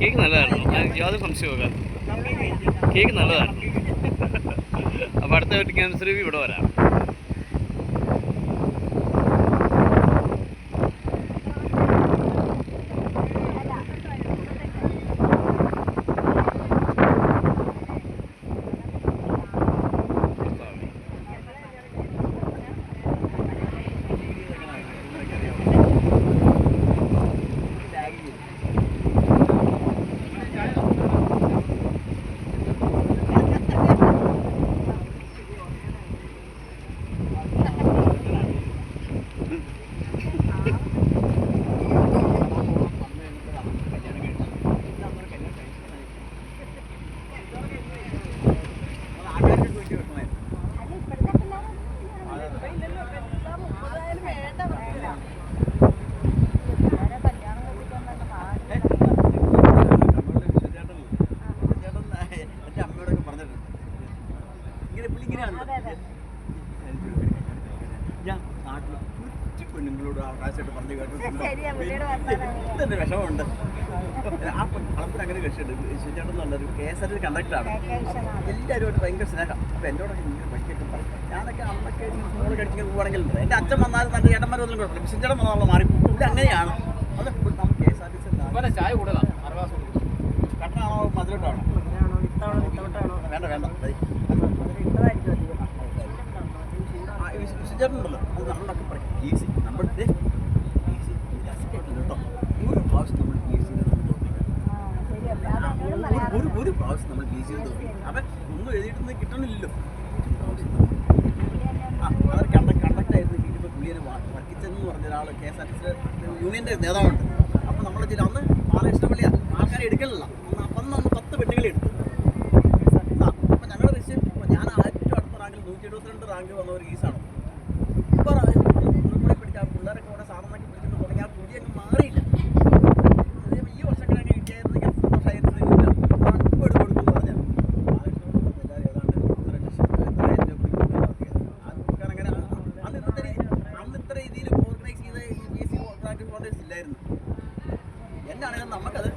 Cake നല്ലതായിരുന്നു, യാതൊരു സംശയവുമില്ല. കേക്ക് നല്ലതാണ്. അപ്പോൾ അടുത്ത വെഡിങ് ആനിവേഴ്സറി ഇവിടെ വരാം. ഞാൻ നാട്ടിൽ കുറ്റി പെണ്ണുങ്ങളോട് അവകാശമായിട്ട് പറഞ്ഞു കേട്ടിട്ടുണ്ട്. വിഷമമുണ്ട്. ആ കളത്തിൽ അങ്ങനെ കഴിച്ചിട്ടുണ്ട്. ശരിയാണെന്ന് നല്ലൊരു KSRTC കണ്ടക്ടറാണ്. എല്ലാവരുമായിട്ട് ഭയങ്കര സ്നേഹം. അപ്പോൾ എന്നോടൊക്കെ ഇങ്ങനെ പഠിക്കൊക്കെ പറയും. ഞാനൊക്കെ അന്നൊക്കെ സ്കൂളിൽ കഴിച്ചിങ്ങനെ പോവുകയാണെങ്കിൽ എൻ്റെ അച്ഛൻ വന്നാലും നല്ല ചേട്ടന്മാർ വന്നാലും കുഴപ്പമില്ല. വിശേഷം വന്നാൽ മാറി ഇവിടെ അങ്ങനെയാണ്. അത് നമുക്ക് KSRTC ചായ കൂടുതലാണ്. കട്ടനാണോ മധുരട്ടാണോ? വേണ്ട വേണ്ട വിശേഷമുണ്ടല്ലോ. അത് നമ്മളൊക്കെ പറയും ഈസി. നമ്മളുടെ ഈസി കേട്ടോ. ഒരു പ്രാവശ്യം നമ്മൾ ഒരു പ്രാവശ്യം നമ്മൾ ഈസി തോന്നി. അവൻ ഒന്നും എഴുതിയിട്ടൊന്നും കിട്ടണില്ലല്ലോ. അവർ കണ്ടക്റ്റായിരുന്നു. ഇപ്പോൾ പുള്ളിയെ വർക്കിച്ചെന്ന് പറഞ്ഞ ഒരാൾ KSRTC യൂണിയൻ്റെ നേതാവുണ്ട്. അപ്പോൾ നമ്മൾ അന്ന് ബാലകൃഷ്ണപള്ളിയാണ് ആൾക്കാരെ എടുക്കലില്ല. അന്ന് 10 പെണ്ണുങ്ങളെ എടുത്തു. അപ്പോൾ ഞങ്ങളുടെ വിഷയം ഞാൻ ഏറ്റവും അടുത്ത റാങ്കിൽ 172 റാങ്ക് വന്ന ഒരു കേസാണ്. ഇപ്പോൾ പിടിച്ച പിള്ളേരൊക്കെ കൂടെ സാധനമൊക്കെ പിടിച്ചിട്ട് തുടങ്ങി ആ കുടി അങ്ങ് മാറിയില്ല. ഈ വർഷങ്ങളൊക്കെ കിട്ടിയായിരുന്നെങ്കിൽ സന്തോഷമായിരുന്നില്ല. ഇപ്പോൾ കൊടുക്കുമെന്ന് പറഞ്ഞാൽ എല്ലാവരും ഏതാണ്ട് 1,00,000 അങ്ങനെ അന്ന് ഇത്ര രീതിയിൽ ഓർഗനൈസ് ചെയ്ത PSC കോൺട്രാക്ട് കോൺഗ്രസ് ഇല്ലായിരുന്നു. എന്നാണെങ്കിലും നമുക്കത്